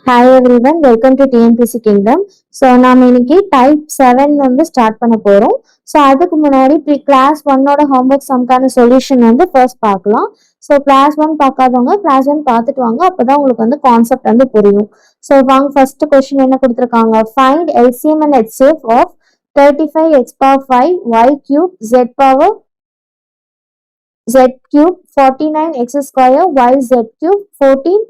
Hi everyone, welcome to TNPC Kingdom. So நாம இன்னைக்கு type 7 வந்து ஸ்டார்ட் பண்ண போறோம். ஸோ அதுக்கு முன்னாடி கிளாஸ் ஒன்னோட ஹோம்ஒர்க் சம்கான சொல்யூஷன் வந்து ஃபர்ஸ்ட் பார்க்கலாம். ஸோ கிளாஸ் ஒன் பார்க்காதவங்க கிளாஸ் ஒன் பார்த்துட்டு வாங்க, அப்பதான் உங்களுக்கு வந்து கான்செப்ட் வந்து புரியும். ஸோ வாங்க ஃபர்ஸ்ட் கொஸ்டின் என்ன கொடுத்துருக்காங்க, find LCM and HCF of 35 x power 5 y cube z power z cube 49 x square y z cube 14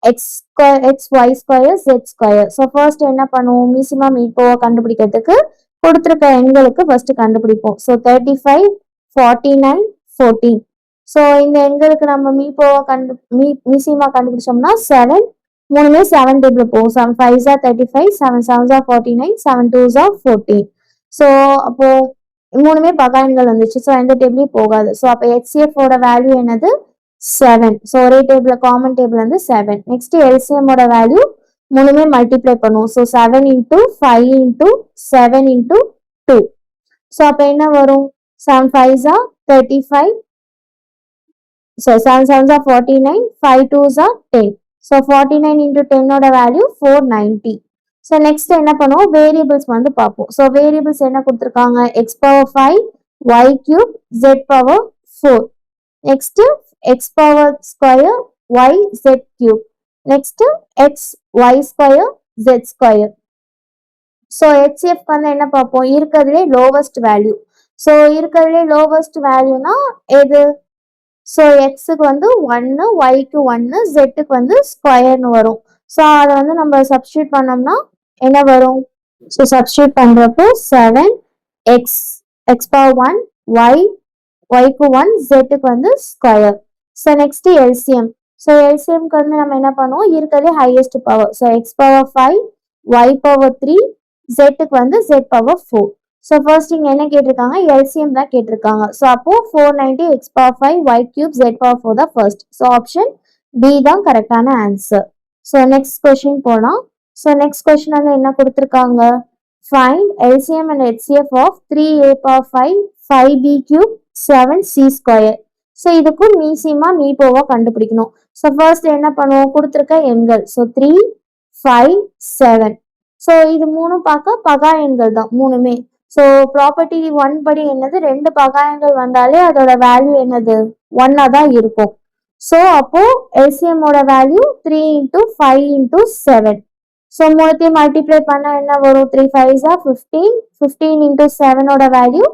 x square x y square z square. So first என்ன பண்ணுவோம், மீசிமா மீட்போவை கண்டுபிடிக்கிறதுக்கு கொடுத்துருக்க எண்களுக்கு ஃபர்ஸ்ட் கண்டுபிடிப்போம். So 35 49 14. So இந்த எண்களுக்கு நம்ம மீட்போவை மீசிமா கண்டுபிடிச்சோம்னா 7 மூணுமே 7 டேபிள் போகும். 7 5s are 35, 7 7s are 49, 7 2s are 14. So அப்போ மூணுமே பகா எண்கள் வந்துச்சு. ஸோ எந்த டேபிளையும் போகாது. ஸோ அப்போ ஹெச்சிஎஃப் ஓட வேல்யூ என்னது 7. ஸோ ஒரே டேபிள் காமன் டேபிள் வந்து 7. நெக்ஸ்ட் எல்சிஎம் ஓட வேல்யூ மூணுமே மல்டிப்ளை பண்ணுவோம். So 7 into 5 into 7 into 2. So அப்போ என்ன வரும், 7 5s are 35, so 7 7s are 49, 5 2s are 10. So 49 into 10 ஓட வேல்யூ 490. ஸோ நெக்ஸ்ட் என்ன பண்ணுவோம், வேரியபிள்ஸ் வந்து பார்ப்போம். ஸோ வேரியபிள்ஸ் என்ன கொடுத்துருக்காங்க, X power 5 y cube z power 4. Next x power square y z cube. Next x y square z square. So HCF வந்து என்ன பார்ப்போம், இருக்கிறதுலே லோவஸ்ட் வேல்யூ. ஸோ இருக்கிறதுலே லோவஸ்ட் வேல்யூனா எது, ஸோ எக்ஸுக்கு வந்து 1, ஒய்க்கு 1, ஜெட்டுக்கு வந்து ஸ்கொயர்னு வரும். ஸோ அதை வந்து நம்ம சப்ஸ்டியூட் பண்ணோம்னா என்ன வரும், ஸோ சப்ஸ்டியூட் பண்றப்போ 7 எக்ஸ் எக்ஸ் பவர் 1 ஒய் ஒய்க்கு 1 ஜெட்டுக்கு வந்து square. So next LCM. So எல்சிஎம்க்கு வந்து நம்ம என்ன பண்ணுவோம், இருக்கிறதே highest power. So x power 5 y power 3 ஜெட்டுக்கு வந்து ஜெட் பவர் 4. ஸோ ஃபர்ஸ்ட் இங்க என்ன கேட்டிருக்காங்க, எல்சிஎம் தான் கேட்டிருக்காங்க. ஸோ அப்போ 490 x power 5 y cube z power 4 தான் ஃபர்ஸ்ட். ஸோ ஆப்ஷன் பி தான் கரெக்டான ஆன்சர். ஸோ நெக்ஸ்ட் கொஸ்டின் போலாம். ஸோ நெக்ஸ்ட் கொஸ்டின் வந்து என்ன கொடுத்துருக்காங்க, find LCM and HCF of 3a power 5 5b cube 7c square. So இதுக்கும் மீசிமா மீபோவா கண்டுபிடிக்கணும். ஸோ ஃபர்ஸ்ட் என்ன பண்ணுவோம், கொடுத்துருக்க எண்கள். ஸோ 3 5 7. ஸோ இது மூணும் பார்க்க பகா எண்கள் தான் மூணுமே. ஸோ ப்ராப்பர்ட்டி 1 படி என்னது, ரெண்டு பகா எண்கள் வந்தாலே அதோட வேல்யூ என்னது 1 தான் இருக்கும். ஸோ அப்போ எல்சிஎம் ஓட வேல்யூ 3 இன்டூ 5 இன்டூ 7. ஸோ மூணுத்தையும் மல்டிப்ளை பண்ண என்ன வரும், 3 5s are 15, 15 இன்டூ 7 ஓட வேல்யூ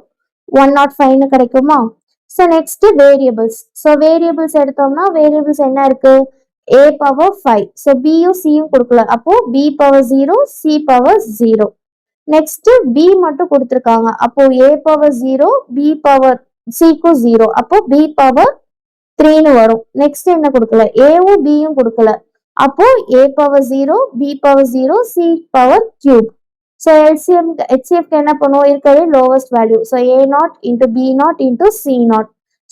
105 கிடைக்குமா. So next variables. So variables எடுத்தோம்னா வேரியபிள்ஸ் என்ன இருக்கு, a பவர் 5. ஸோ பியும் சியும் கொடுக்கல, அப்போ b power 0 c power 0. Next b மட்டும் கொடுத்துருக்காங்க, அப்போ a பவர் 0 b பவர் cக்கும் 0, அப்போ b பவர் 3ன்னு வரும். நெக்ஸ்ட் என்ன கொடுக்கல, ஏவும் பியும் கொடுக்கல, அப்போ a power 0 b power 0 c power cube. So LCM ஹெச்சிஎஃப்க்கு என்ன பண்ணுவோம், இருக்கிறதே lowest value. So a0 into b0 into c0.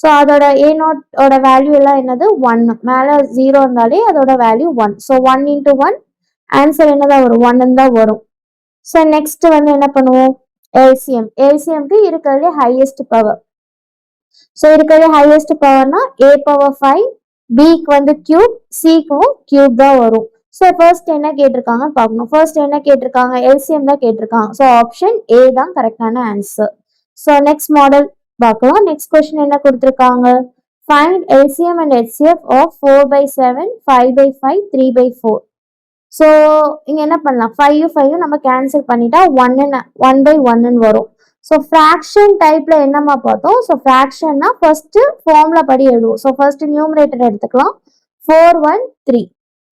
So அதோட a0 ஓட வேல்யூ எல்லாம் என்னது 1, மேலே 0 இருந்தாலே அதோட வேல்யூ 1. ஸோ 1 இன்டூ 1 ஆன்சர் என்னதான் வரும், 1 தான் வரும். ஸோ நெக்ஸ்ட் வந்து என்ன பண்ணுவோம், எல்சிஎம். எல்சிஎம்க்கு இருக்கிறதே ஹையஸ்ட் பவர். ஸோ இருக்கிறதே ஹையஸ்ட் பவர்னா a பவர் 5, பிக்கு வந்து கியூப், சிக்கும் கியூப் தான் வரும். ஸோ ஃபர்ஸ்ட் என்ன கேட்டிருக்காங்க பார்க்கணும். ஃபர்ஸ்ட் என்ன கேட்டிருக்காங்க, எல்சிஎம் தான் கேட்டிருக்காங்க. ஸோ ஆப்ஷன் ஏ தான் கரெக்டான ஆன்சர். ஸோ நெக்ஸ்ட் மாடல் பார்க்கலாம். நெக்ஸ்ட் கொஸ்டின் என்ன கொடுத்துருக்காங்க, find LCM and HCF of 4/7 5/5 3/4. So இங்க என்ன பண்ணலாம், 5 5 நம்ம கேன்சல் பண்ணிட்டா 1/1 வரும். ஸோ ஃப்ராக்ஷன் டைப்ல என்னமா பார்த்தோம், ஸோ ஃப்ராக்ஷன்னா ஃபர்ஸ்ட் ஃபார்முலா படி எழுதுவோம். ஸோ ஃபர்ஸ்ட் நியூமரேட்டர் எடுத்துக்கலாம், 4 1 3.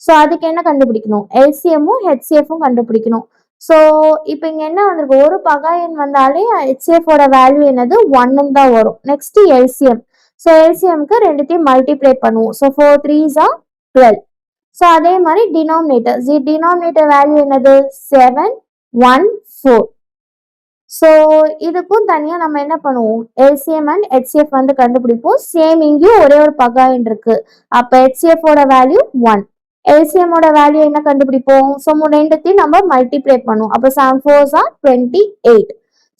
ஸோ அதுக்கு என்ன கண்டுபிடிக்கணும், எல்சிஎம்மும் ஹெச்சிஎஃப்பும் கண்டுபிடிக்கணும். ஸோ இப்போ இங்க என்ன வந்திருக்கு, ஒரு பகா எண் வந்தாலே ஹெச்சிஎஃப் ஓட வேல்யூ என்னது 1 தான் வரும். Next LCM. ஸோ எல்சிஎம்க்கு ரெண்டுத்தையும் மல்டிப்ளை பண்ணுவோம். So 4 3s are 12. ஸோ அதே மாதிரி டினாமினேட்டர் வேல்யூ என்னது 7 1 4. ஸோ இதுக்கும் தனியா நம்ம என்ன பண்ணுவோம், எல்சிஎம் அண்ட் ஹெச்சிஎஃப் வந்து கண்டுபிடிப்போம். சேம் இங்கேயும் ஒரே ஒரு பகா எண் இருக்கு, அப்ப ஹெச்சிஎஃப் ஓட வேல்யூ 1, எல்சிஎம் ஓட வேல்யூ என்ன கண்டுபிடிப்போம், ஸோ ரெண்டுத்தையும் நம்ம மல்டிப்ளை பண்ணுவோம். அப்போ 7 4s are 28.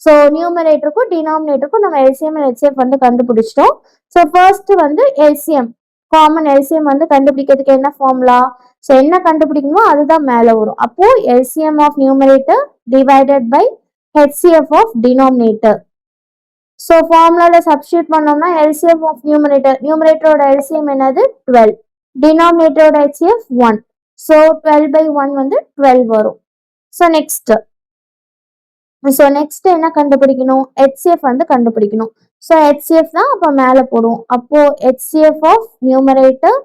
ஸோ நியூமரேட்டருக்கும் டினாமினேட்டருக்கும் நம்ம எல்சிஎம் அண்ட் ஹெச்சிஎஃப் வந்து கண்டுபிடிச்சிட்டோம். ஸோ ஃபர்ஸ்ட் வந்து எல்சிஎம். காமன் எல்சிஎம் வந்து கண்டுபிடிக்கிறதுக்கு என்ன ஃபார்முலா? ஸோ என்ன கண்டுபிடிக்கணுமோ அதுதான் மேலே வரும். அப்போ LCM of numerator divided by HCF of denominator. So ஃபார்முலாவில் சப்ஸ்டியூட் பண்ணோம்னா எல்சிஎம் ஆஃப் நியூமரேட்டரோட எல்சிஎம் என்னது 12, டினாமினேட்டரோட ஹெச்சிஎஃப் 1. ஸோ 12/1 வந்து 12 வரும். ஸோ நெக்ஸ்ட் என்ன கண்டுபிடிக்கணும்? ஹெச்சிஎஃப் வந்து கண்டுபிடிக்கணும். ஸோ ஹெச்சிஎஃப் தான் அப்போ மேலே போடுவோம். அப்போ HCF of numerator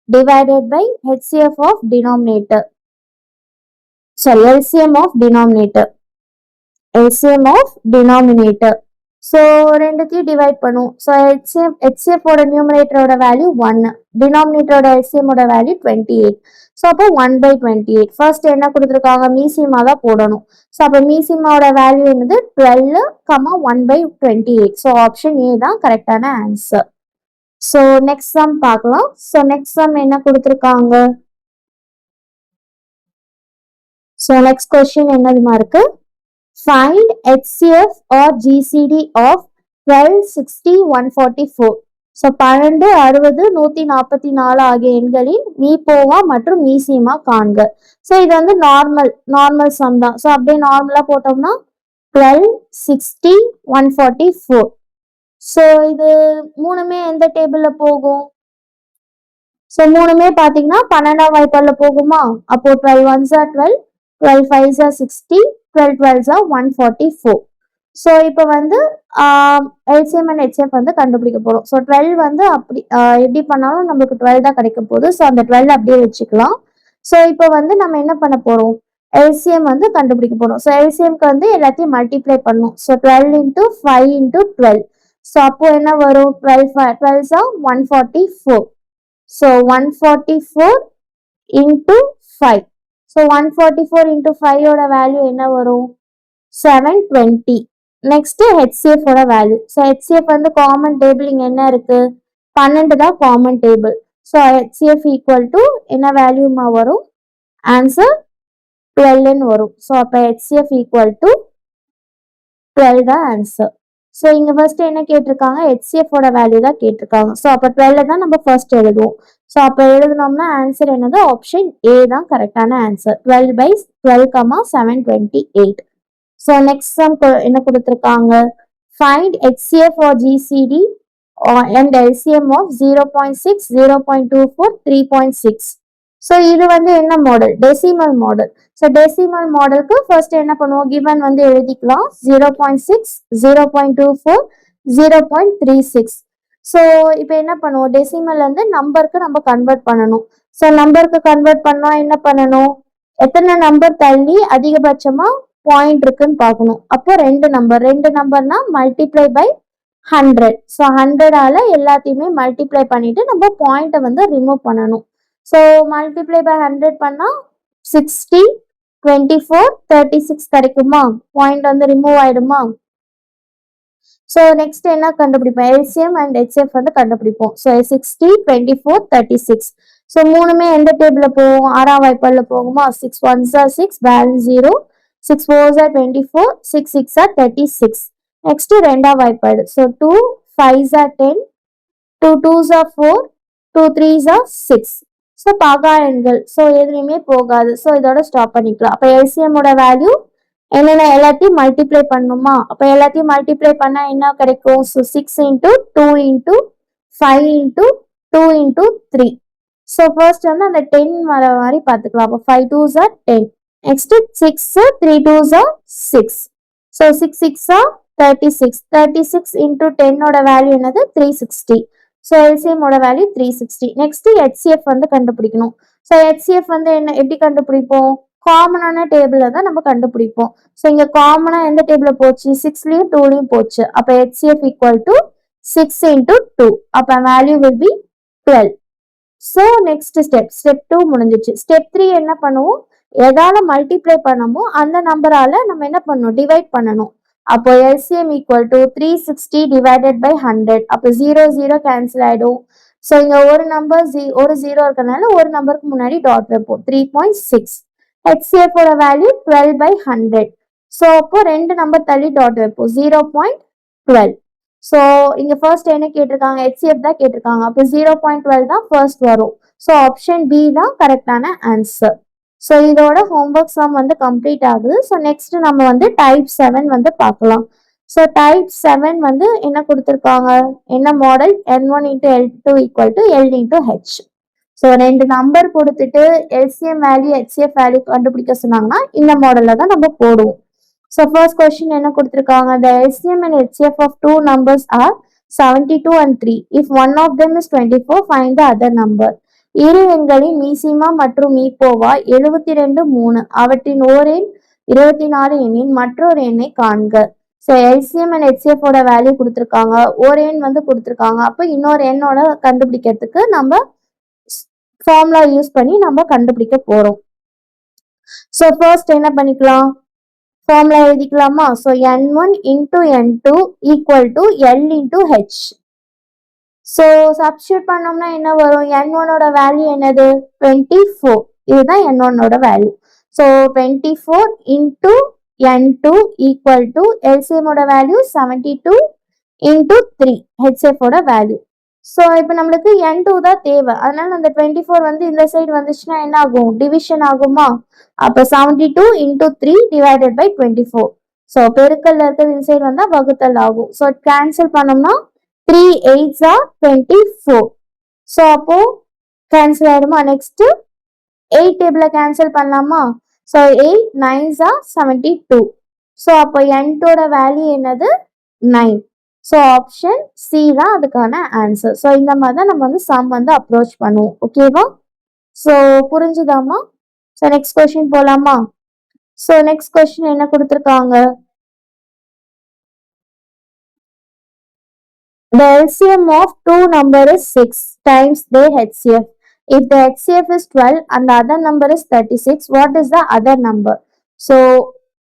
divided by HCF of denominator. Sorry, LCM of denominator. So ரெண்டுத்தையும் டிவைட் பண்ணுவோம். ஸோ ஹெச்சிஎஃபோட நியூமரேட்டரோட வேல்யூ 1, டினாமினேட்டரோட எல்சிஎமோட வேல்யூ 28. ஸோ அப்போ 1/28. ஃபர்ஸ்ட் என்ன கொடுத்துருக்காங்க? மீசிமா தான் போடணும். ஸோ அப்போ மீசிமாவோட வேல்யூ என்னது? 12, 1/28. ஸோ ஆப்ஷன் ஏ தான் கரெக்டான ஆன்சர். ஸோ நெக்ஸ்ட் சம் பார்க்கலாம். ஸோ நெக்ஸ்ட் சம் என்ன கொடுத்துருக்காங்க? ஸோ நெக்ஸ்ட் கொஸ்டின் என்னதுமா இருக்கு? Find HCF or GCD of 12, 60, 144. So 12, 60, 144 ஆகிய எண்களின் மீபோவா மற்றும் மீசிமா காண்க. ஸோ இது வந்து நார்மல் சம் தான். ஸோ அப்படியே நார்மலா போட்டோம்னா 12, 60, 144. ஸோ இது மூணுமே எந்த டேபிள்ல போகும்? ஸோ மூணுமே பாத்தீங்கன்னா 12ஆம் வாய்ப்பாடுல போகுமா? அப்போ 12 1s are 12, 12 5s are 60, 12 12s are 144. So இப்போ வந்து எல்சிஎம் அண்ட் ஹெச்எஃப் வந்து கண்டுபிடிக்க போறோம். ஸோ 12 வந்து அப்படி எப்படி பண்ணாலும் நம்மளுக்கு 12 தான் கிடைக்க போகுது. ஸோ அந்த 12 அப்படியே வச்சுக்கலாம். ஸோ இப்போ வந்து நம்ம என்ன பண்ண போறோம்? எல்சிஎம் வந்து கண்டுபிடிக்க போறோம். ஸோ எல்சிஎம்க்கு வந்து எல்லாத்தையும் மல்டிப்ளை பண்ணும். So 12 into 5 into 12. ஸோ அப்போ என்ன வரும்? 12s are 144. So 144 into 5. So 144 into 5 ஓட வேல்யூ என்ன வரும்? 720. நெக்ஸ்ட் ஹெச்சிஎஃப் ஓட வேல்யூ. ஸோ ஹெச்சிஎஃப் வந்து காமன் டேபிள் இங்க என்ன இருக்கு? 12 தான் common table. So HCF equal to என்ன வேல்யூமா வரும்? ஆன்சர் 12 வரும். ஸோ அப்போ ஹெச்சிஎஃப் ஈக்குவல் டு 12 தான் ஆன்சர். ஸோ இங்க ஃபர்ஸ்ட் என்ன கேட்டிருக்காங்க? ஹெச்சிஎஃப் ஓட வேல்யூ தான் கேட்டிருக்காங்க. ஸோ அப்போ 12 தான் நம்ம ஃபர்ஸ்ட் எழுதுவோம். ஸோ அப்போ எழுதுனோம்னா ஆன்சர் என்னது? ஆப்ஷன் ஏ தான் கரெக்டான ஆன்சர். 12/12, 728. ஸோ நெக்ஸ்ட் சம் என்ன கொடுத்துருக்காங்க? Find HCF or GCD and LCM of 0.6, 0.24, 3.6. So இது வந்து என்ன model? Decimal model. So decimal மாடலுக்கு ஃபர்ஸ்ட் என்ன பண்ணுவோம்? கிவன் வந்து எழுதிக்கலாம். 0.6, 0.24, 0.36. ஸோ இப்போ என்ன பண்ணுவோம்? டெசிமல் வந்து நம்பருக்கு நம்ம கன்வெர்ட் பண்ணணும். ஸோ நம்பருக்கு கன்வெர்ட் பண்ணா என்ன பண்ணணும்? எத்தனை நம்பர் தள்ளி அதிகபட்சமா பாயிண்ட் இருக்குன்னு பார்க்கணும். அப்போ ரெண்டு நம்பர்னா மல்டிப்ளை பை 100. ஸோ 100ஆல எல்லாத்தையுமே மல்டிப்ளை பண்ணிட்டு நம்ம பாயிண்ட்டை வந்து ரிமூவ் பண்ணணும். ஸோ மல்டிப்ளை பை 100 பண்ணா 60, 24, 36 கிடைக்குமா? பாயிண்ட் வந்து ரிமூவ் ஆயிடுமா? ஸோ நெக்ஸ்ட் என்ன கண்டுபிடிப்போம்? எல்சிஎம் அண்ட் ஹெச்எஃப் வந்து கண்டுபிடிப்போம். ஸோ 60, 24, 36. ஸோ மூணுமே எந்த டேபிள்ல போகும்? 6ஆம் வாய்ப்பாடுல போகுமா? 6 1s are 6, balance 0, 6 4s are 24, 6 6 are 36. Next ரெண்டாம் வாய்ப்பாடு. So 2 5s are 10, 2 2s are 4, 2 3s are 6. So பகா எண்கள். ஸோ எதுலையுமே போகாது. ஸோ இதோட ஸ்டாப் பண்ணிக்கலாம். அப்போ எல்சிஎமோட வேல்யூ என்னென்ன? எல்லாத்தையும் மல்டிப்ளை பண்ணுமா? அப்போ எல்லாத்தையும் மல்டிப்ளை பண்ணா என்ன கிடைக்கும்? So 6 into 2 into 5 into 2 into 3. So first வந்து அந்த 10 வர மாதிரி பார்த்துக்கலாம். அப்போ 5 2s are 10. Next 6 3 2s are 6. So 6 6 are 36. 36 into 10 ஓட வேல்யூ என்னது? 360. ஸோ எல்சிஎம் ஓட வேல்யூ 360. நெக்ஸ்ட் HCF வந்து கண்டுபிடிக்கணும். ஸோ HCF வந்து என்ன எப்படி கண்டுபிடிப்போம்? காமனான டேபிள்ல தான் நம்ம கண்டுபிடிப்போம். ஸோ இங்க காமனா எந்த டேபிள்ல போச்சு? 6லயும் 2லயும் போச்சு. அப்ப HCF ஈக்குவல் டு 6 into 2. அப்ப value will be 12. So next step 2 முடிஞ்சிச்சு. ஸ்டெப் 3 என்ன பண்ணுவோம்? எதால மல்டிப்ளை பண்ணமோ அந்த நம்பரால நம்ம என்ன பண்ணணும்? டிவைட் பண்ணணும். அப்போ LCM equal to 360 divided by 100. அப்போ 0 0 கேன்சல் ஆயிடும். ஸோ இங்க ஒரு நம்பர் ஒரு 0 இருக்கனால ஒரு நம்பருக்கு முன்னாடி டாட் வைப்போம். 3.6. HCF ஓட வேல்யூ 12/100. ஸோ அப்போ ரெண்டு நம்பர் தள்ளி டாட் வைப்போம். 0.12. ஸோ இங்க ஃபர்ஸ்ட் என்ன கேட்டிருக்காங்க, HCF தான் கேட்டிருக்காங்க. அப்போ 0.12 தான் ஃபர்ஸ்ட் வரும். ஸோ ஆப்ஷன் பி தான் கரெக்டான ஆன்சர். ஸோ இதோட ஹோம்ஒர்க் சம் வந்து கம்ப்ளீட் ஆகுது. ஸோ நெக்ஸ்ட் நம்ம வந்து டைப் 7 வந்து பார்க்கலாம். ஸோ டைப் 7 வந்து என்ன கொடுத்துருக்காங்க, என்ன model, N1 into L2 equal to L into H. So ரெண்டு நம்பர் கொடுத்துட்டு LCM வேல்யூ HCF வேல்யூ கண்டுபிடிக்க சொன்னாங்கன்னா இந்த மாடல்ல தான் நம்ம போடுவோம். So first question என்ன கொடுத்திருக்காங்க, the LCM and HCF of two numbers are 72 and 3. If one of them is 24, find the other number. இரு எண்களின் மீசிமா மற்றும் மீப்போவா 72 3 அவற்றின் ஓர் எண் 24 எண்ணின் மற்றொரு எண்ணை காண்க. ஸோ LCM and HCF ஓட வேல்யூ கொடுத்துருக்காங்க, ஒரு எண் வந்து கொடுத்துருக்காங்க. அப்போ இன்னொரு எண்ணோட கண்டுபிடிக்கிறதுக்கு நம்ம ஃபார்முலா யூஸ் பண்ணி நம்ம கண்டுபிடிக்க போறோம். ஸோ ஃபர்ஸ்ட் என்ன பண்ணிக்கலாம், ஃபார்முலா எழுதிக்கலாமா. So N1 into N2 equal to L into H. So substitute பண்ணோம்னா என்ன வரும், N1 ஓட வேல்யூ என்னது 24, இதுதான் N1 ஓட value. So 24 into N2 equal to LCM ஓட வேல்யூ 72 into 3 HCF ஓட வேல்யூ. ஸோ இப்போ நம்மளுக்கு N2 தான் தேவை, அதனால அந்த 24 வந்து இந்த சைடு வந்துச்சுன்னா என்ன ஆகும், டிவிஷன் ஆகுமா. அப்போ 72 into 3 divided by 24. ஸோ பெருக்கல்ல இருக்கிறது இந்த சைடு வந்தா வகுத்தல் ஆகும். ஸோ கேன்சல் பண்ணோம்னா 3 8s are 24. ஸோ அப்போ கேன்சல் ஆயிடுமா. நெக்ஸ்ட் 8 டேபிள கேன்சல் பண்ணலாமா. So 8 9s are 72. ஸோ அப்போ N2 ஓட வேல்யூ என்னது 9. ஸோ ஆப்ஷன் சி தான் அதுக்கான ஆன்சர். ஸோ இந்த மாதிரி தான் நம்ம வந்து சம் வந்து அப்ரோச் பண்ணுவோம். ஓகேவா. ஸோ புரிஞ்சுதாமா. ஸோ நெக்ஸ்ட் கொஸ்டின் போலாமா. ஸோ நெக்ஸ்ட் கொஸ்டின் என்ன கொடுத்துருக்காங்க, the LCM of two number is 6 times their HCF. If the HCF is 12 and the other number is 36, what is the other number? So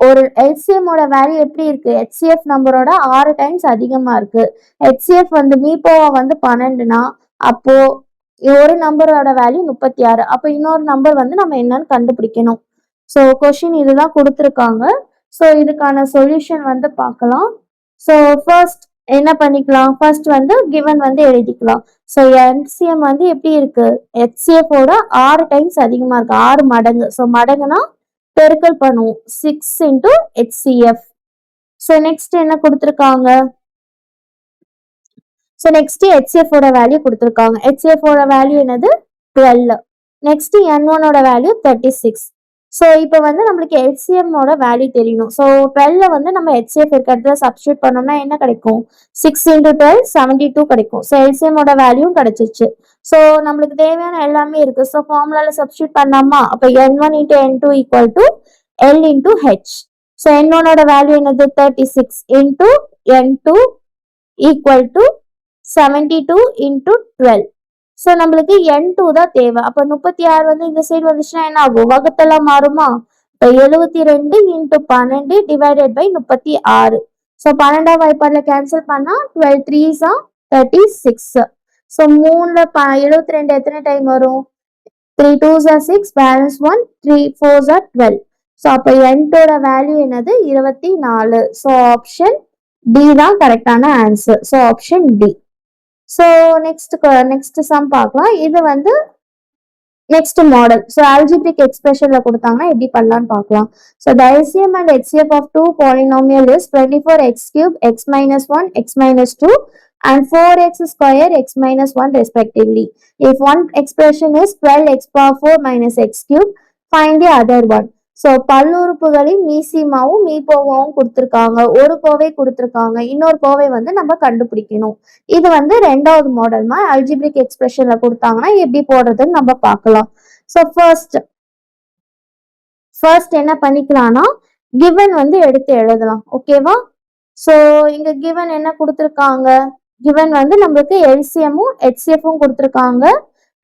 ஒரு LCM ஓட value எப்படி இருக்கு, HCF நம்பரோட 6 times அதிகமா இருக்கு. HCF வந்து மீப்போவா வந்து 12னா அப்போ ஒரு நம்பரோட வேல்யூ 36. அப்போ இன்னொரு நம்பர் வந்து நம்ம என்னன்னு கண்டுபிடிக்கணும். ஸோ கொஸ்டின் இதுதான் கொடுத்துருக்காங்க. ஸோ இதுக்கான சொல்யூஷன் வந்து பார்க்கலாம். ஸோ ஃபர்ஸ்ட் என்ன பண்ணிக்கலாம், ஃபர்ஸ்ட் வந்து கிவன் வந்து எழுதிக்கலாம். ஸோ LCM வந்து எப்படி இருக்கு, HCF ஓட 6 டைம்ஸ் அதிகமா இருக்கு, 6 மடங்கு. ஸோ மடங்குனா பெருக்கல் பண்ணுவோம், 6 into HCF. ஸோ நெக்ஸ்ட் என்ன கொடுத்துருக்காங்க, ஸோ நெக்ஸ்ட் HCF ஓட வேல்யூ கொடுத்துருக்காங்க. HCF ஓட வேல்யூ என்னது 12. நெக்ஸ்ட் N1 ஓட வேல்யூ 36. ஸோ இப்போ வந்து நம்மளுக்கு LCM ஓட வேல்யூ தெரியணும். ஸோ 12 வந்து நம்ம HCF இருக்கிறதுல சப்ஸ்டியூட் பண்ணோம்னா என்ன கிடைக்கும், 6 into 12 72 கிடைக்கும். ஸோ LCM ஓட வேல்யூவும் கிடைச்சிச்சு. ஸோ நம்மளுக்கு தேவையான எல்லாமே இருக்கு. ஸோ ஃபார்முலால சப்ஸ்டியூட் பண்ணலாமா. அப்போ N1 into N2 equal to L into H. So N1 ஓட வேல்யூ என்னது 36 into N2 equal to 72 into 12. So நம்மளுக்கு N2 தான் தேவை. அப்போ 36 வந்து இந்த சைடு வந்துச்சுன்னா என்ன ஆகும், வகுத்தெல்லாம் மாறுமா. இப்போ 72 into 12 டிவைடட் பை 36. ஸோ 12ஆம் வாய்ப்பாடுல கேன்சல் பண்ணா 12 3s are 36. ஸோ 3ல 72 எத்தனை டைம் வரும், 3 2s are 6, balance 1, 3 4s are 12. So அப்போ N2 ஓட வேல்யூ என்னது 24. ஸோ ஆப்ஷன் டி தான் கரெக்டான answer. So option d. So next sum பார்க்கலாம். இது வந்து நெக்ஸ்ட் மாடல். ஸோ அல்ஜிப்ரிக் எக்ஸ்பிரஷன்ல கொடுத்தாங்கன்னா எப்படி பண்ணலாம்னு பார்க்கலாம். So the LCM and HCF of two polynomial is 24x cube x minus 1 x minus 2 and 4x square x minus 1 respectively. If one expression is 12x power 4 minus x cube, find the other one. So பல்லுறுப்புகளின் மீசிமாவும் மீப்போவாவும் கொடுத்துருக்காங்க, ஒரு கோவை கொடுத்துருக்காங்க, இன்னொரு கோவை வந்து நம்ம கண்டுபிடிக்கணும். இது வந்து ரெண்டாவது மாடல்மா அல்ஜிப்ரிக் எக்ஸ்பிரஷன்ல கொடுத்தாங்கன்னா எப்படி போடுறதுன்னு நம்ம பார்க்கலாம். ஸோ ஃபர்ஸ்ட் என்ன பண்ணிக்கலாம்னா கிவன் வந்து எடுத்து எழுதலாம். ஓகேவா. ஸோ இங்க கிவன் என்ன கொடுத்துருக்காங்க, கிவன் வந்து நம்மளுக்கு LCMமும் HCFும் கொடுத்துருக்காங்க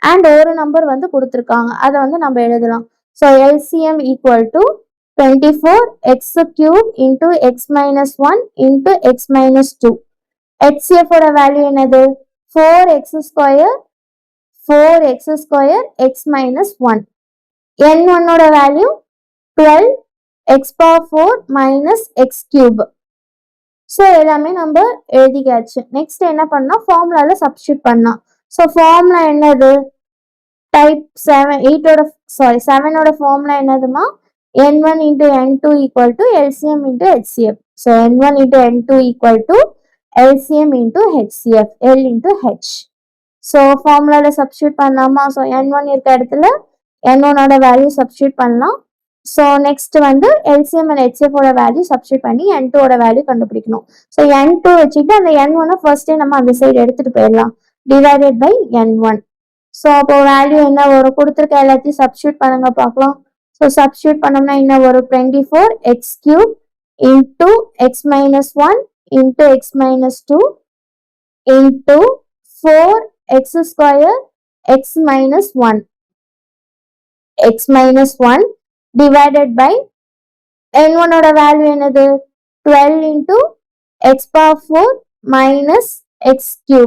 அண்ட் ஒரு நம்பர் வந்து கொடுத்துருக்காங்க, அதை வந்து நம்ம எழுதலாம். So LCM equal to 24x cube into x minus 1 into x minus 2. HCF ஓட வேல்யூ என்னது 4x square x minus 1. N1 ஓட value 12 x power 4 minus x cube. So எல்லாமே நம்ம எழுதிக்காச்சு. நெக்ஸ்ட் என்ன பண்ணோம், ஃபார்முலால சப்ஸ்டியூட் பண்ணலாம். ஸோ ஃபார்முலா என்னது, டைப் 7ஓட ஃபார்முலா என்னதுமா, n1 into n2 equal to LCM into HCF. So n1 into n2 equal to LCM into HCF, L into H. So ஃபார்முலால substitute பண்ணலாமா. So n1 இருக்க இடத்துல n1ஓட வேல்யூ சப்ஸ்டியூட் பண்ணலாம். So next வந்து LCM and ஹெச்எஃபோட value substitute பண்ணி n2ஓட வேல்யூ கண்டுபிடிக்கணும். ஸோ n2 வச்சுட்டு அந்த n1 ஃபர்ஸ்டே நம்ம அந்த சைடு எடுத்துட்டு போயிடலாம், டிவைடட் பை n1. ஸோ அப்போ வேல்யூ என்ன வரும், கொடுத்துருக்க எல்லாத்தையும் சப்ஸ்டியூட் பண்ணுங்க பார்க்கலாம். ஸோ சப்ஸ்டியூட் பண்ணோம்னா என்ன வரும், 24x³ into x minus 1 into x minus 2 into 4x² x minus 1 divided by n1 ஓட வேல்யூ என்னது, 12 into x power 4 minus x³.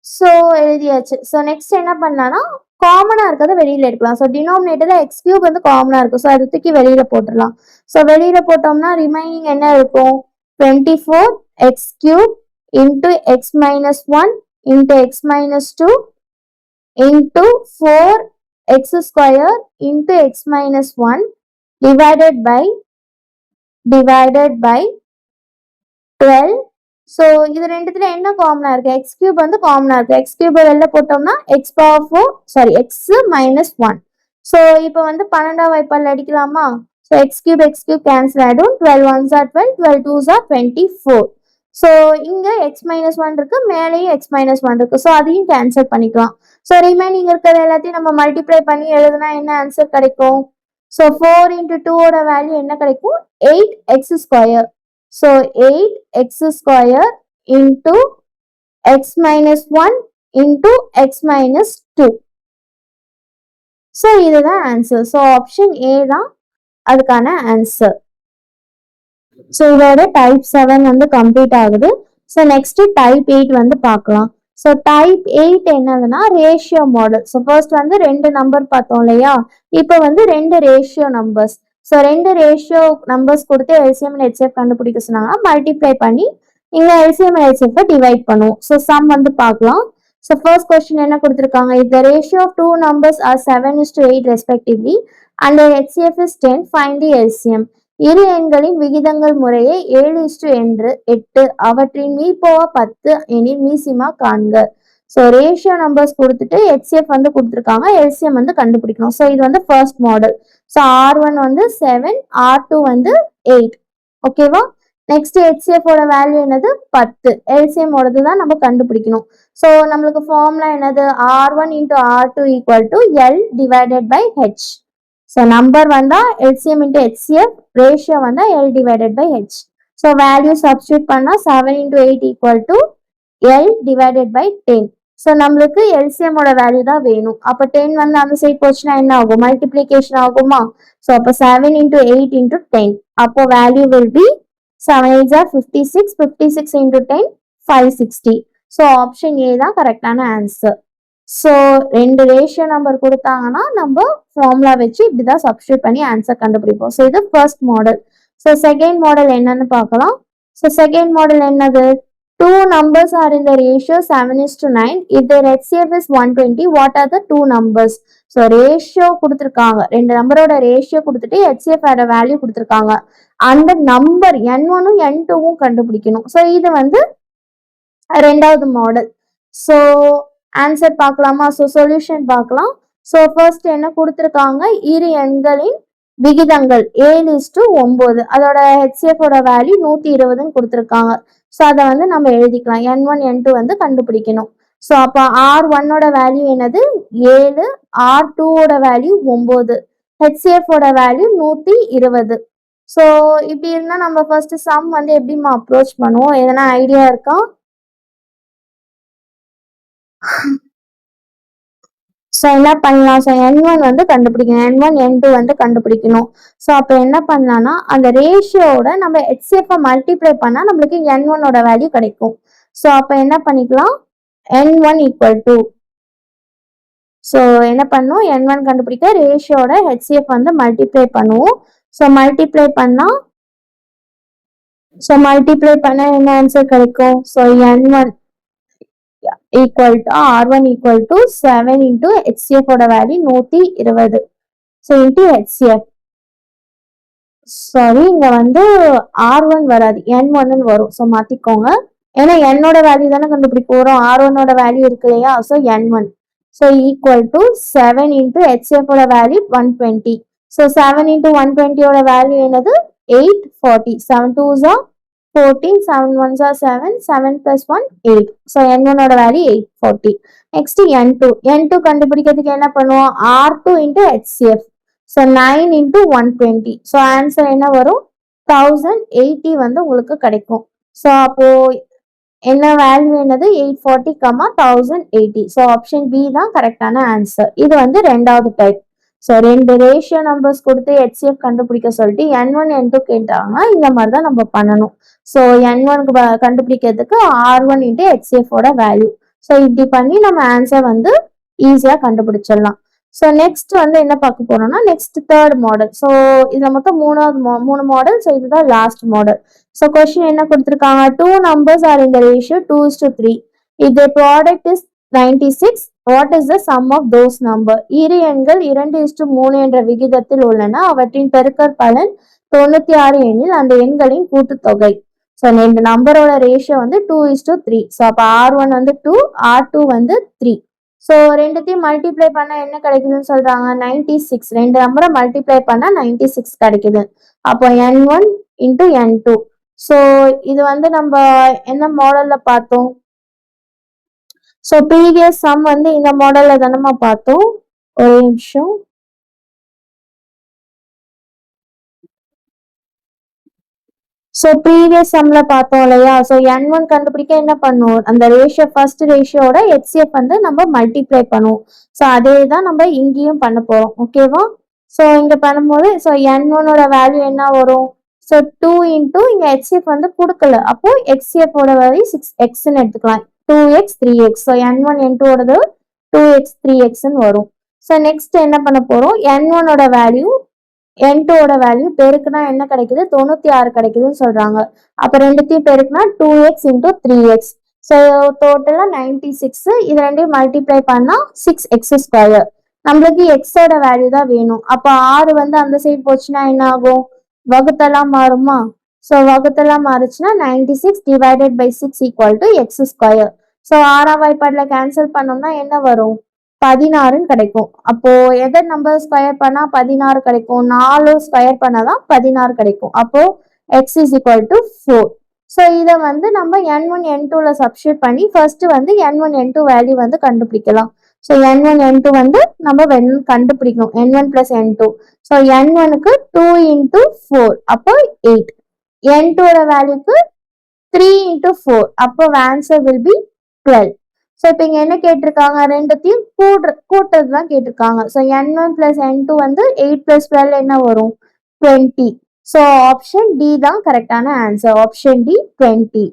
So எழுதியாச்சு. ஸோ நெக்ஸ்ட் என்ன பண்ணலாம்னா, காமனா இருக்கிறத வெளியில எடுக்கலாம். ஸோ டினாமினேட்டர்ல x³ வந்து காமனா இருக்கும். ஸோ அதை தூக்கி வெளியில போட்டுடலாம். ஸோ வெளியில போட்டோம்னா ரிமைனிங் என்ன இருக்கும், 24x³ into x minus 1 into x minus 2 into 4x² into x minus 1 divided by 12. So இது ரெண்டுத்துல என்ன காமனா இருக்கு, x³ வந்து காமனா இருக்கு. x³ வெளில போட்டோம்னா x minus 1. ஸோ இப்போ வந்து 12ஆம் வாய்ப்பால் அடிக்கலாமா. ஸோ x³ கேன்சல் ஆகிடும். 12 1s are 12, 12 2s are 24. So இங்க x minus 1 இருக்கு, மேலேயும் x minus 1 இருக்கு. ஸோ அதையும் கேன்சல் பண்ணிக்கலாம். ஸோ ரிமைனிங் இருக்கிற எல்லாத்தையும் நம்ம மல்டிப்ளை பண்ணி எழுதுனா என்ன ஆன்சர் கிடைக்கும். ஸோ 4 into 2 ஓட வேல்யூ என்ன கிடைக்கும், 8x². So 8x² into x minus 1 into x minus 2. So இதுதான் ஆன்சர். ஸோ ஆப்ஷன் ஏ தான் அதுக்கான ஆன்சர். ஸோ இதோட டைப் 7 வந்து கம்ப்ளீட் ஆகுது. ஸோ நெக்ஸ்ட் டைப் 8 வந்து பார்க்கலாம். ஸோ டைப் 8 என்னதுன்னா ரேஷியோ மாடல். ஸோ ஃபர்ஸ்ட் வந்து 2 நம்பர் பார்த்தோம் இல்லையா, இப்போ வந்து 2 ratio numbers. So 2 ratio numbers கொடுத்து எல்சிஎம் அண்ட் ஹெச்எஃப் கண்டுபிடிக்க சொன்னாங்கன்னா மல்டிப்ளை பண்ணி இங்க எல்சிஎம் அண்ட் ஹெச்எஃப் டிவைட் பண்ணுவோம். ஸோ சம் வந்து பார்க்கலாம். ஸோ ஃபர்ஸ்ட் கொஸ்டின் என்ன கொடுத்துருக்காங்க, if the ratio of two numbers are 7:8 respectively and the HCF is 10, find the LCM. இரு எண்களின் விகிதங்கள் முறையே 7:8, அவற்றின் மீப்போவா 10 எனில் மீசிமா காண்க. ஸோ ரேஷியோ நம்பர்ஸ் கொடுத்துட்டு HCF வந்து கொடுத்துருக்காங்க, LCM வந்து கண்டுபிடிக்கணும். ஸோ இது வந்து ஃபர்ஸ்ட் மாடல். ஸோ R1 வந்து 7, R2 வந்து 8. ஓகேவா. நெக்ஸ்ட் HCF ஓட வேல்யூ என்னது, 10. LCM ஓடது தான் நம்ம கண்டுபிடிக்கணும். ஸோ நம்மளுக்கு ஃபார்முலா என்னது, R1 into R2 equal to L divided by H. So number வந்தா LCM into HCF, ரேஷியோ வந்தா L divided by H. So value substitute பண்ணா 7 into 8 equal to L divided by 10. So நம்மளுக்கு LCM ஓட value தான் வேணும். அப்போ 10 வந்து அந்த சைட் போச்சுன்னா என்ன ஆகும், மல்டிப்ளிகேஷன் ஆகுமா. ஸோ அப்போ 7 into 8 into 10, அப்போ value will be 7 8s are 56, 56 into 10 560. So option a தான் கரெக்டான ஆன்சர். ஸோ 2 ரேஷியோ நம்பர் கொடுத்தாங்கன்னா நம்ம ஃபார்முலா வச்சு இப்படிதான் சப்ஸ்டியூட் பண்ணி ஆன்சர் கண்டுபிடிப்போம். ஸோ இது first model. So second model என்னன்னு பார்க்கலாம். ஸோ செகண்ட் மாடல் என்னது, two numbers are in the ratio 7:9. If their HCF is 120, what are the two numbers? So ratio கொடுத்துருக்காங்க, 2 நம்பரோட ரேஷியோ கொடுத்துட்டு HCF ஓட வேல்யூ கொடுத்துருக்காங்க. அந்த நம்பர் n1ம் n2வும் கண்டுபிடிக்கணும். ஸோ இது வந்து ரெண்டாவது மாடல். ஸோ ஆன்சர் பார்க்கலாமா. ஸோ சொல்யூஷன் பார்க்கலாம். ஸோ ஃபர்ஸ்ட் என்ன கொடுத்துருக்காங்க, இரு எண்களின் விகிதங்கள் 7:9, அதோட HCF ஓட வேல்யூ 120ன்னு கொடுத்துருக்காங்க. ஸோ அதை வந்து நம்ம எழுதிக்கலாம், n1 n2 வந்து கண்டுபிடிக்கணும். ஸோ அப்போ R1 ஓட வேல்யூ என்னது 7, R2 ஓட வேல்யூ 9, HCF ஓட வேல்யூ 120. ஸோ இப்படி இருந்தா நம்ம ஃபர்ஸ்ட் சம் வந்து எப்படிமா அப்ரோச் பண்ணுவோம், எதனா ஐடியா இருக்கா. ஸோ என்ன பண்ணலாம், ஸோ n1 வந்து கண்டுபிடிக்கணும், n1 n2 வந்து கண்டுபிடிக்கணும். ஸோ அப்போ என்ன பண்ணலாம்னா அந்த ரேஷியோட நம்ம HCF மல்டிப்ளை பண்ணா நம்மளுக்கு n1 ஓட வேல்யூ கிடைக்கும். ஸோ அப்போ என்ன பண்ணிக்கலாம், n1 equal to, ஸோ என்ன பண்ணும், n1 கண்டுபிடிக்க ரேஷியோட HCF வந்து மல்டிப்ளை பண்ணுவோம். ஸோ மல்டிப்ளை பண்ணா ஸோ மல்டிப்ளை பண்ண என்ன ஆன்சர் கிடைக்கும்? So n1 equal to r1 equal to 7 into HCF ஓட value 120. So into HCF. Sorry, இங்க வந்து r1 வராது, n1 வரும். ஸோ மாத்திக்கோங்க. ஏன்னா என்னோட வேல்யூ தானே கண்டுபிடிக்க போறோம். r1 ஓட வேல்யூ இருக்கு இல்லையா? So n1. So equal to 7 into HCF ஓட வேல்யூ 120. ஸோ 7 இன்டூ 120 ஓட வேல்யூ என்னது? 840. 7 2s are 14, 7 1s are 7, 7 plus 1 8. So n1 ஓட வேல்யூ 840. நெக்ஸ்ட் n2 கண்டுபிடிக்கிறதுக்கு என்ன பண்ணுவோம்? r2 into HCF. So 9 into 120. So answer என்ன வரும்? 1080 வந்து உங்களுக்கு கிடைக்கும். ஸோ அப்போ என்ன வேல்யூ என்னது? 840, 1080. ஸோ ஆப்ஷன் பி தான் கரெக்டான ஆன்சர். இது வந்து ரெண்டாவது டைப். ஸோ ரெண்டு ரேஷியோ நம்பர்ஸ் கொடுத்து HCF கண்டுபிடிக்க சொல்லிட்டு n1 n2 கேட்டாங்கன்னா இந்த மாதிரி தான் நம்ம பண்ணணும். ஸோ n1க்கு கண்டுபிடிக்கிறதுக்கு r1 இன்ட்டு HCF ஓட வேல்யூ. ஸோ இப்படி பண்ணி நம்ம ஆன்சர் வந்து ஈஸியாக கண்டுபிடிச்சிடலாம். ஸோ நெக்ஸ்ட் வந்து என்ன பார்க்க போறோம்னா நெக்ஸ்ட் தேர்ட் மாடல். ஸோ இதுல மொத்தம் மூணு மாடல். ஸோ இதுதான் லாஸ்ட் மாடல். ஸோ கொஸ்டின் என்ன கொடுத்துருக்காங்க? Two numbers are in the ratio 2:3. If the product is 96, what is the sum of those number? இரு எண்கள் 2:3 என்ற விகிதத்தில் உள்ளன. அவற்றின் பெருக்கற் பலன் 96 எனில் அந்த எண்களின் கூட்டுத்தொகை. ஸோ ரெண்டு நம்பரோட ரேஷியோ வந்து 2:3. ஸோ அப்போ r1 வந்து 2, r2 வந்து 3. ஸோ ரெண்டுத்தையும் மல்டிப்ளை பண்ண என்ன கிடைக்குதுன்னு சொல்றாங்க? 96. ரெண்டு நம்பரை மல்டிப்ளை பண்ணா 96 கிடைக்குது. அப்போ n1 இன்டூ n2. ஸோ இது வந்து நம்ம என்ன மாடல்ல பார்த்தோம்? ஸோ ப்ரீவியஸ் சம் வந்து இந்த மாடல்ல தானமா பார்த்தோம். ஒரு நிமிஷம். ஸோ ப்ரீவியஸ் சம்ல பார்த்தோம் இல்லையா? ஸோ n1 கண்டுபிடிக்க என்ன பண்ணுவோம்? அந்த ரேஷியோ ஃபர்ஸ்ட் ரேஷியோட HCF வந்து நம்ம மல்டிப்ளை பண்ணுவோம். ஸோ அதே தான் நம்ம இங்கேயும் பண்ண போறோம். ஓகேவா? ஸோ இங்க பண்ணும்போது ஸோ n1 ஓட வேல்யூ என்ன வரும்? ஸோ 2 இன்டூ இங்க HCF வந்து கொடுக்கல. அப்போ HCF ஓட வேல்யூ 6xன்னு எடுத்துக்கலாம். 2x 3x. So n1 n2 ஓடது 2x 3xன்னு வரும். ஸோ நெக்ஸ்ட் என்ன பண்ண போறோம்? n1 ஓட வேல்யூ n2 ஓட வேல்யூ பெருக்குனா என்ன கிடைக்குது? 96 கிடைக்குதுன்னு சொல்றாங்க. அப்ப ரெண்டுத்தையும் பெருக்குனா 2x இன்டூ 3x. ஸோ டோட்டலா 96. இது ரெண்டையும் மல்டிப்ளை பண்ணா 6x². நம்மளுக்கு எக்ஸோட வேல்யூ தான் வேணும். அப்ப 6 வந்து அந்த சைடு போச்சுன்னா என்ன ஆகும்? வகுத்தெல்லாம் மாறுமா? ஸோ வகுத்தெல்லாம் மாறுச்சுன்னா 96 divided by 6 equal to x². So 6ஆம் வாய்ப்பாடுல கேன்சல் பண்ணோம்னா என்ன வரும்? 16ன்னு கிடைக்கும். அப்போ எதை நம்பர் ஸ்கொயர் பண்ணா 16 கிடைக்கும்? 4 ஸ்கொயர் பண்ணாதான் 16 கிடைக்கும். அப்போ x is equal to 4. So இதை வந்து நம்ம n1 n2ல சப்ஸ்டியூட் பண்ணி ஃபர்ஸ்ட் வந்து n1 n2 வேல்யூ வந்து கண்டுபிடிக்கலாம். ஸோ n1 n2 வந்து நம்ம கண்டுபிடிக்கணும். n1 plus n2. So n1க்கு 2 into 4 அப்போ 8. n2ஓட வேல்யூக்கு 3 into 4 அப்போ ஆன்சர் will be 12. ஸோ இப்போ இங்க என்ன கேட்டிருக்காங்க? ரெண்டுத்தையும் கூட்டுறது தான் கேட்டிருக்காங்க. ஸோ n1 plus n2 வந்து 8 plus 12 என்ன வரும்? 20. ஸோ ஆப்ஷன் டி தான் கரெக்டான ஆன்சர். Option d 20.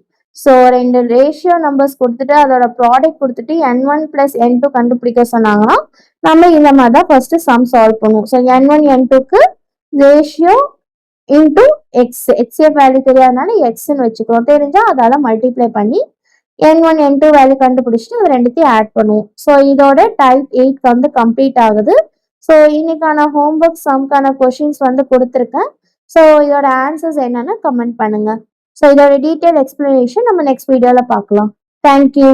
ஸோ ரெண்டு ரேஷியோ நம்பர்ஸ் கொடுத்துட்டு அதோட ப்ராடக்ட் கொடுத்துட்டு n1 plus n2 கண்டுபிடிக்க சொன்னாங்கன்னா நம்ம இந்த மாதிரி தான் ஃபர்ஸ்ட் சம் சால்வ் பண்ணுவோம். ஸோ n1 n2க்கு ratio into x. HCF value தெரியாதனால எக்ஸ்ன்னு வச்சுக்கிறோம். தெரிஞ்சா அதால மல்டிப்ளை பண்ணி n1 n2 வேல்யூ கண்டுபிடிச்சிட்டு அது ரெண்டுத்தையும் ஆட் பண்ணுவோம். ஸோ இதோட டைப் 8 வந்து கம்ப்ளீட் ஆகுது. ஸோ இன்னைக்கான ஹோம்ஒர்க் சம்கான கொஷின்ஸ் வந்து கொடுத்துருக்கேன். ஸோ இதோட ஆன்சர்ஸ் என்னன்னு கமெண்ட் பண்ணுங்க. ஸோ இதோட டீட்டெயில் எக்ஸ்பிளனேஷன் நம்ம நெக்ஸ்ட் வீடியோல பார்க்கலாம். தேங்க்யூ.